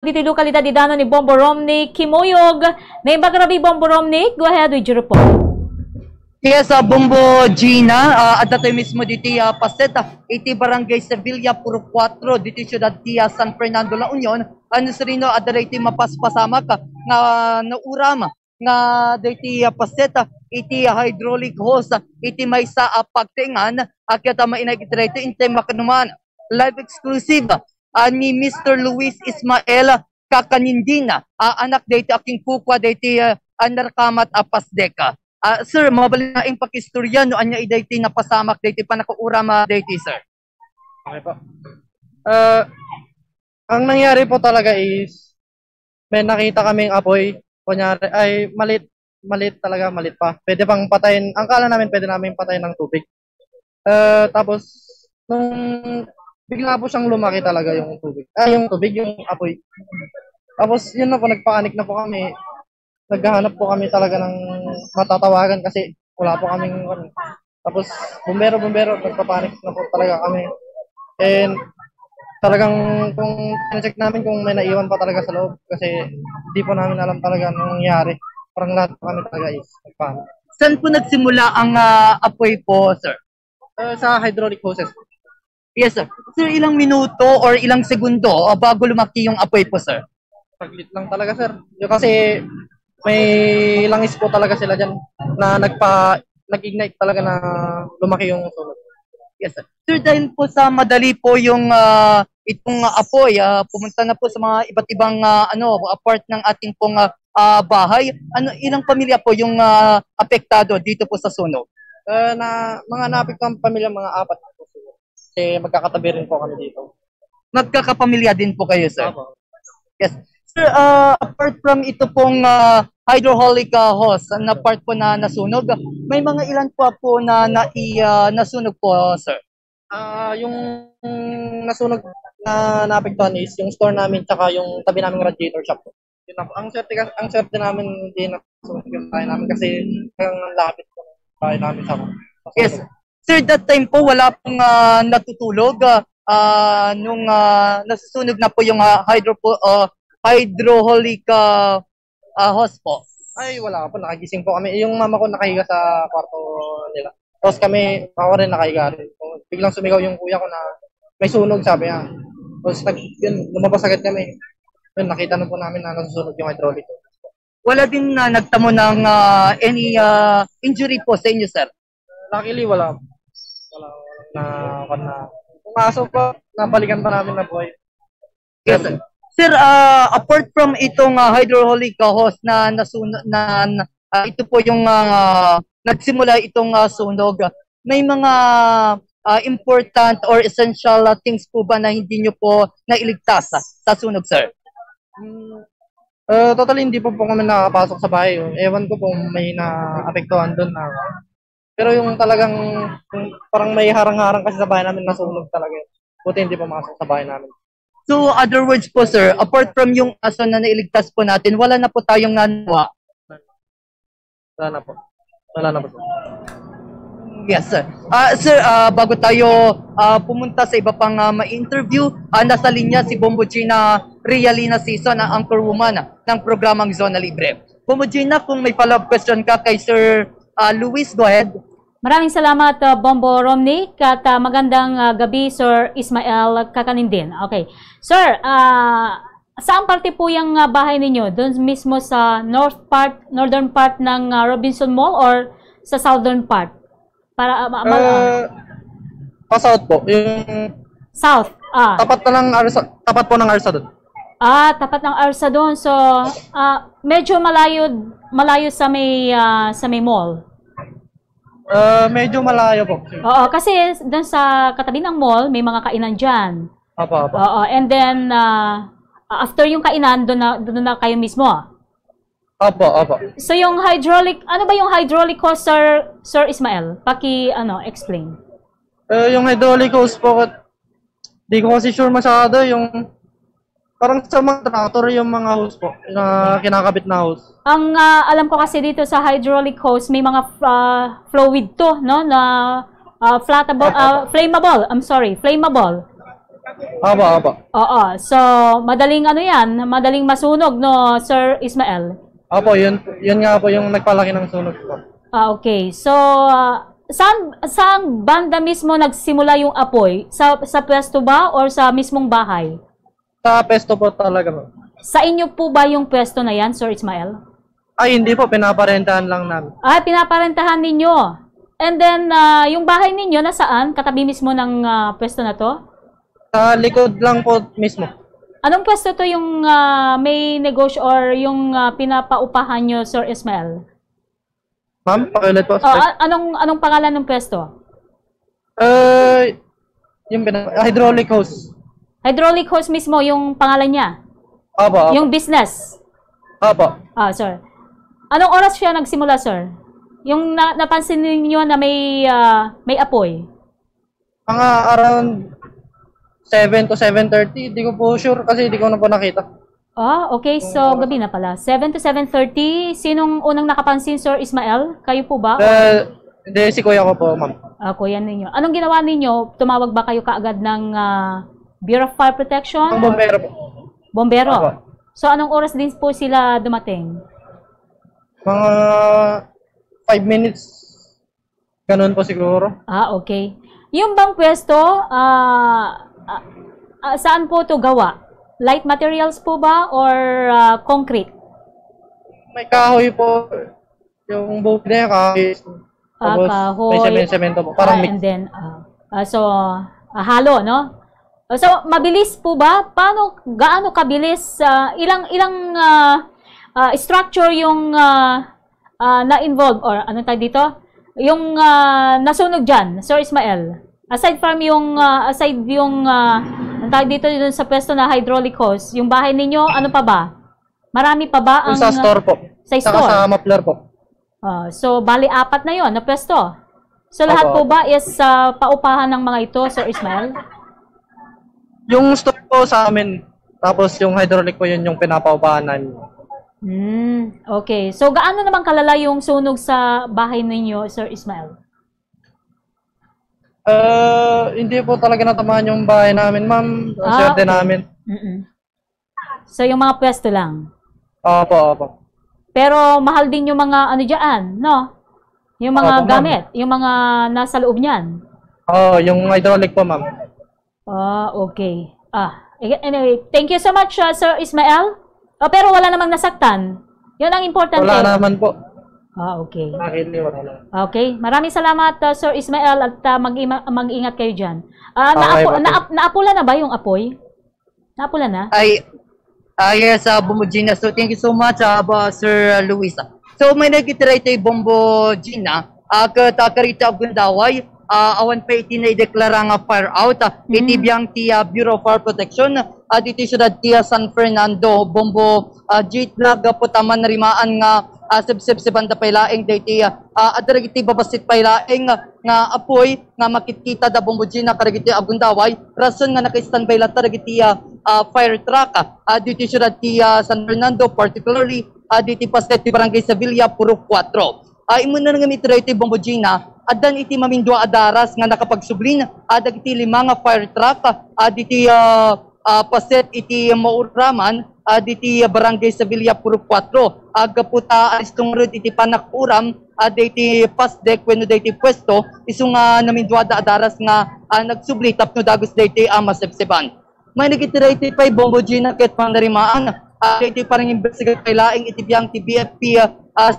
dito lokalidad di Dano ni Bombo Romney Kimuyog. Na imbagarabi Bombo Romney, go ahead with your report. Yes, Bombo Gina, at dati mismo dito Paseta, iti Barangay Sevilla, Puro 4, dito siyudad ti San Fernando, La Union, ano sarino, adala iti mapaspasamak, nga naurama, nga dito Paseta, iti hydraulic hose, iti may sa pagtingan, akyat mainagitreto, iti makanuman, live exclusive, ni Mr. Luis Ismael Kakanindina, anak dito aking kukwa, dito anarkamat Pasdeka. Sir, mabalik na yung pakistorya no anya idayti napasamak dayti pa nakaurama dayti, sir. Okay po. Ang nangyari po talaga is may nakita kaming apoy, kunyari ay malit talaga, malit pa. Pwede pang patayin, ang kala namin pwede namin patayin ng tubig. Tapos nung bigla po siyang lumaki talaga yung tubig. Yung apoy. Tapos yun na po, nagpaanik na po kami. Naghahanap po kami talaga ng matatawagan kasi wala po kaming tapos bumbero, nagpapanik na po talaga kami. And talagang kung check namin kung may naiwan pa talaga sa loob kasi hindi po namin alam talaga anong nangyari. Parang lahat po kami talaga is nagpapanik. Saan po nagsimula ang apoy po, sir? Sa hydraulic hoses. Yes, sir. Sir, ilang minuto or ilang segundo bago lumaki yung apoy po, sir? Saglit lang talaga, sir. Kasi may langis po talaga sila dyan na nag-ignite talaga na lumaki yung sunog. Yes, sir. Sir, dahil po sa madali po yung itong apoy, pumunta na po sa mga iba't ibang part ng ating pong bahay. Ilang pamilya po yung apektado dito po sa sunog? Mga naapektuhan pamilya, mga 4 po. Kasi magkakatabi rin po kami dito. Nagkakapamilya din po kayo, sir? Opo. Yes. Sir, apart from ito pong hydraulic hose na part po na nasunog, may mga ilan po na nasunog po, sir? Yung nasunog na naapektuhan is yung store namin tsaka yung tabi naming radiator shop. Yun na po. Ang swerte namin hindi nasunog yung bahay namin kasi ang lapit po ng bahay namin sa Yes. Sir, that time po wala pong natutulog nung nasusunog na po yung hydraulic hose po. Ay, wala po. Nakagising po kami. Yung mama ko nakahiga sa kwarto nila. Tapos ako rin nakahiga rin. Biglang sumigaw yung kuya ko na may sunog, sabi niya. Tapos lumabas agad kami. Yun, nakita na po namin na nasusunog yung hydraulic. Wala din nagtamo ng any injury po sa inyo, sir? Luckily, wala. Pumasok po, nabalikan pa namin na buhay. Yes, sir. Sir, apart from itong hydraulic hose na nasunog, ito po yung nagsimula itong sunog, may mga important or essential things po ba na hindi nyo po nailigtas sa sunog, sir? Totally hindi po kami nakapasok sa bahay. Ewan ko kung may naapektuhan doon na. Pero yung talagang parang may harang-harang kasi sa bahay namin nasunog talaga. Buti hindi po makasok sa bahay namin. So, other words po, sir, apart from yung aso na nailigtas po natin, wala na po tayong nanawa? Wala na po. Yes, sir. Sir, bago tayo pumunta sa iba pang ma-interview, nasa linya si Bombo Gina Realina Season, ang anchorwoman ng programang Zona Libre. Bombo Gina, kung may follow-up question ka kay Sir Luis, go ahead. Maraming salamat, Bombo Romney, at magandang gabi, Sir Ismael Kakanindin. Okay. Sir, saan parte po yung bahay ninyo? Doon mismo sa northern part ng Robinson Mall or sa southern part? Para Pa-south po. Yung south. Tapat po ng Arsa doon. Tapat ng Arsa doon. So, medyo malayo sa may mall. Medyo malayo po. Oo, kasi doon sa katabi ng mall, may mga kainan dyan. Opo. Oo, and then, after yung kainan, doon na kayo mismo. Opo. So, yung hydraulic, ano ba yung hydraulic hose, Sir Ismael? Explain. Yung hydraulic hose po, di ko kasi sure masyado yung parang sa mga tractor yung mga hose po, na kinakabit na hose. Ang alam ko kasi dito sa hydraulic hose, may mga fluid to, no? Na flammable. Opo. Oo. So, madaling ano yan, madaling masunog, no, Sir Ismael? Opo, yun nga po yung nagpalaki ng sunog po. Okay. So, saan banda mismo nagsimula yung apoy? Sa pwesto ba or sa mismong bahay? Sa pesto po talaga po. Sa inyo po ba yung pwesto na yan, Sir Ismael? Ay, hindi po, pinaparentahan lang namin. Pinaparentahan ninyo. And then, yung bahay ninyo, nasaan? Katabi mismo ng pwesto na to? Sa likod lang po mismo. Anong pwesto to yung may negosyo or yung pinapaupahan nyo, Sir Ismael? Ma'am, pakiulit po. Anong pangalan ng pwesto? Yung hydraulic hose. Hydraulic hose mismo yung pangalan niya? Opo. Yung business? Opo. Sir. Anong oras siya nagsimula, sir? Yung napansin niyo na may apoy? Mga around 7 to 7:30. Hindi ko po sure kasi hindi ko na po nakita. Okay. So, gabi na pala. 7 to 7:30. Sinong unang nakapansin, Sir Ismael? Kayo po ba? Hindi, si kuya ko po, ma'am. Kuya ninyo. Anong ginawa ninyo? Tumawag ba kayo kaagad ng Bureau of Fire Protection? Ang bombero po. Bombero? Opo. So, anong oras din po sila dumating? Mga 5 minutes. Ganun po siguro. Okay. Yung bang pwesto, saan po to gawa? Light materials po ba or concrete? May kahoy po. Yung buhok na yung kahoy. Tapos Kahoy. may semento po. Parang mix. And then, halo, no? So, mabilis po ba? Gaano kabilis? Ilang structure yung na-involve or ano tayo dito? Yung nasunog dyan, Sir Ismael? Aside yung ano tayo dito sa pwesto na hydraulic hose, yung bahay ninyo, ano pa ba? Marami pa ba ang... Yung sa store po. Sa Saka store? sa muffler po. So, bali 4 na yon na pwesto. So, lahat po ba is paupahan ng mga ito, Sir Ismael? Yung store po sa amin. Tapos yung hydraulic po yun yung pinapaupahan namin. Okay. So, gaano naman kalala yung sunog sa bahay ninyo, Sir Ismael? Hindi po talaga natamaan yung bahay namin, ma'am. Swerte namin. So, yung mga pwesto lang? Opo. Pero mahal din yung mga ano dyan, no? Yung mga Opo, gamit, yung mga nasa loob niyan. Yung hydraulic po, ma'am. Okay. Anyway, thank you so much, Sir Ismael. Pero wala namang nasaktan. Yun ang importante. Wala naman po. Okay. Wala. Okay. Maraming salamat, Sir Ismael, at mag-ingat kayo dyan. Okay. Naapula na ba yung apoy? Naapula na? Yes, Bombo Gina. So, thank you so much, Sir Luis. So, may nagkitirate Bombo Gina. Karita Gundaway. Awan pa iti na ideklara nga fire out. Iti biyang tiya Bureau of Fire Protection. Dito syudad tiya San Fernando. Bombo Jitlag putaman rimaan nga sib banda pailaeng diti adaragiti babasit pailaeng nga apoy nga makikita da Bombo Gina karagiti Agundaway. Rason nga naka-standby la taragiti fire truck. Dito syudad tiya San Fernando, particularly diti Pastet Barangay Sevilla, Puro 4. Imo na nga mitrate Bombo Gina. Adan iti mamindwa adaras nga nakapagsublin dagiti 5 nga fire truck diti paset iti mauraman diti Barangay Sevilla, Puro 4. Agaputa istong rod iti panakuram diti pasdek wenno diti pwesto isung namindwa adaras nga nagsubli tapno dagos diti masebseban. May nagitira iti pay Bombo Gina ket panarimaan iti parang investigat kailaing iti biyang ti BFP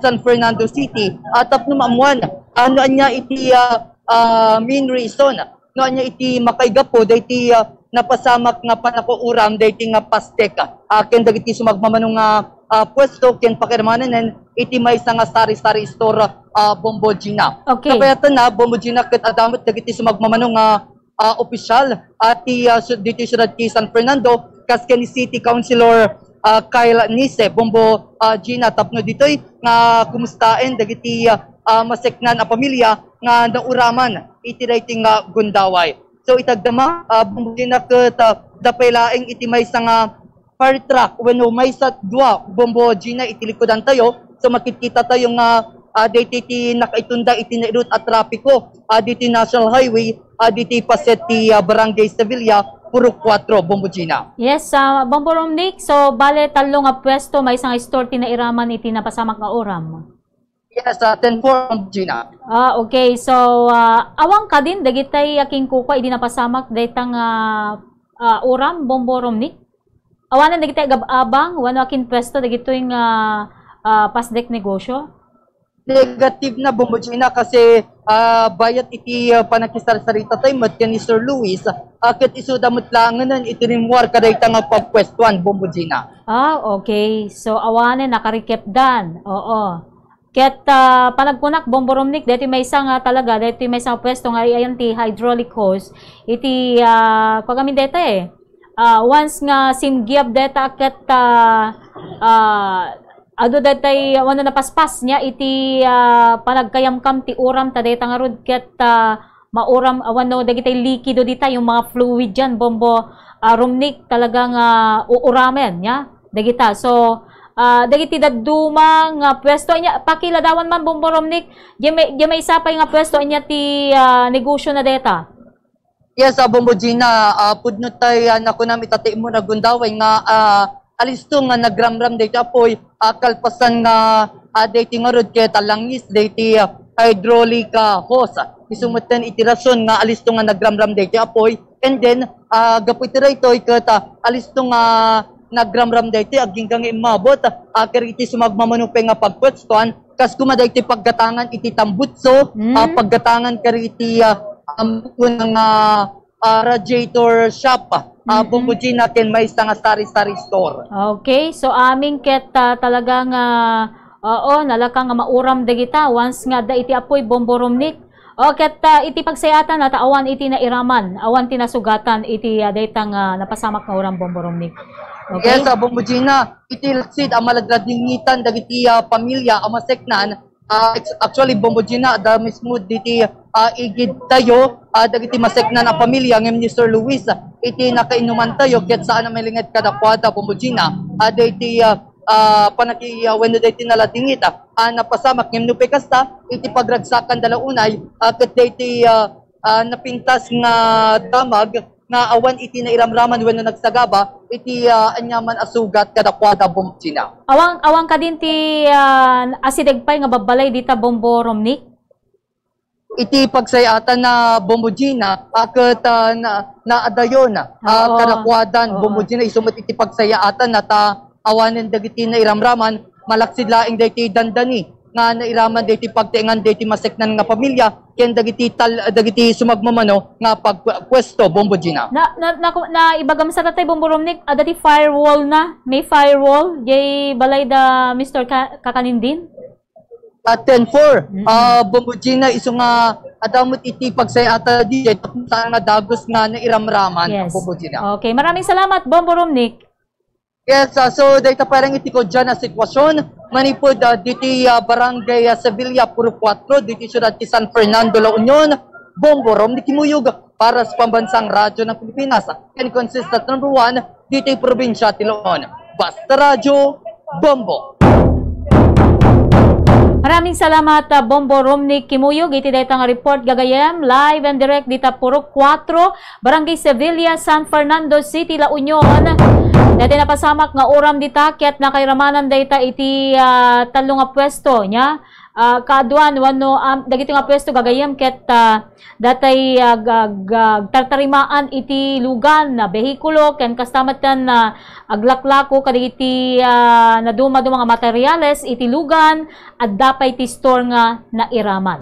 San Fernando City tapno maamuan ano anya iti main reason no anya iti makaigapo diti napasamak nga panakuuram diti nga pastek ken dagiti sumagmamanong nga pwesto ken pakirmanen iti maysa nga sari-sari store Bombo Gina. Okay. Kapayatan na Bombo Gina ket adamot dagiti sumagmamanong nga opisyal diti syudad ti San Fernando kas ken City Councilor Kyle Nise Bombo Gina tapno ditoy nga kumustaen dagiti maseknan a pamilya nga nauraman iti rating nga Gundaway. So itagdama Bombo Gina ket dapaylaeng iti maysa nga fire truck wenno maysa dua Bombo Gina iti likodan tayo. So makikita tayo nga diti nakaitunda iti nairut at trapiko diti National Highway diti paset ti Barangay Sevilla puro 4, Bombo Gina. Yes, Bombo Romnick. So, bale, talo nga pwesto, may isang istorte na iraman iti napasamak nga oram. Yes, 10-4, Bombo Gina. Okay. So, awang ka din, dagitay aking kuko, hindi napasamak, daytang oram, Bombo Romnick. Awanan, dagitay gababang, wano aking pwesto, dagito yung pasdek negosyo. Negative na Bombo Gina kasi bayat iti panakisarsarita tayo mat ni Sir Luis akit isuda mutlanganan iti rimwar kaday nga pagpwestuan Bombo Gina. Okay. So, awanan, nakarikip dan. Oo. Ket panagpunak Bombo Romnick, dito may isang talaga, dito may isang pwesto nga ayan ti hydraulic hose. Iti, kagamin dito once nga simgiab dito akit ado datay wano napaspas niya iti panagkayamkam ti uram ta dayta nga rod ket mauram wano dagitay likido dita yung mga fluid diyan Bombo Romnick talagang uuramen nya dagita. So dagiti dadumang pwesto niya pakiladawan man Bombo Romnick di may sapay nga pwesto niya ti negosyo na deta. Yes, Bombo Gina, pudnot tayo nako nami tatay mo nagundaway nga alisto nga nagramram dito apoy kalpasan nga dati nga rod kaya talangis dati hydraulic hose isumutan iti rason nga alisto nga nagramram dito apoy and then gapo iti rayto ikata alisto nga nagramram dito aging kang imabot kariti sumagmamanupe nga pagpwestuan kas kumada iti paggatangan iti tambutso paggatangan kariti ng radiator shop Bombo Gina ken may isang sari-sari store. Okay, so aming ket talagang nalakang nga mauram dagita once nga da iti apoy Bombo Romnick. O ket iti pagsayatan at awan iti nairaman, awan tinasugatan iti daytang napasamak nga uram Bombo Romnick. Okay? Yes, Bombo Gina, iti laksid malagradingitan dagiti pamilya amaseknan. Actually Bombo Gina da mismo diti igid tayo dagiti maseknan na pamilya ngem ni Sir Luis iti nakainuman tayo ket saan na melinget kadakwada Bombo Gina diti panaki wenno diti nalatingit napasamak ngem no pekasta iti pagragsakan dalaunay ket diti napintas nga damag nga awan iti nairamraman wenno nagsagaba iti anyaman asugat kadakwada Bombo Gina. Awang ka din ti asidegpay nga babalay dita Bombo Romnick. Iti pagsayatan na Bombo Gina aket naadayon kadakwadan Bombo Gina isumot iti pagsayatan at awanen dagiti nairamraman malaksid laing dagiti dandani nga nairaman dagiti pagtengan dagiti maseknan nga pamilya ken dagiti sumagmamano nga pagpwesto Bombo Gina. Na ibagam sa tatay Bombo Romnick adati firewall na may firewall jay balay da Mr. Kakanindin. At 10-4, Bombo Gina iso nga adamot iti pagsayata di saan nga dagos nga nairamraman Bombo Gina. Okay, maraming salamat Bombo Romnick. Yes, so dahita parang iti ko dyan na sitwasyon manipod diti barangay Sevilla Puro 4 diti siyudad ti San Fernando La Union Bombo Romnick Kimuyog para sa pambansang radyo ng Pilipinas and consistent number 1 diti probinsya ti Leon. Basta Radyo Bombo. Maraming salamat Bombo Romnick Kimuyog. Iti dayta nga report gagayem live and direct dita Puro 4 Barangay Sevilla, San Fernando City, La Union. Dati napasamak nga oram dita ket nakairamanan dayta iti talo nga pwesto nya. Kaduan wano dagiti nga pwesto gagayem ket datay tartarimaan iti lugan na behikulo ken kastamatan na aglaklako kadagiti naduma-duma nga materyales iti lugan at dapay ti store nga nairaman.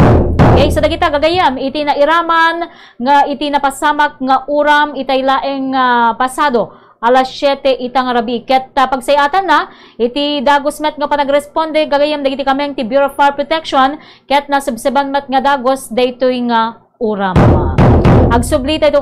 Okay, so dagita gagayam iti nairaman nga iti napasamak nga uram itay laeng pasado alas 7 itang rabi. Ket pagsayatan na, iti dagos met nga panagresponde, gagayam dagiti kameng ti Bureau of Fire Protection, ket nasubseban met nga dagos, daytoy nga uram. Agsubli tayo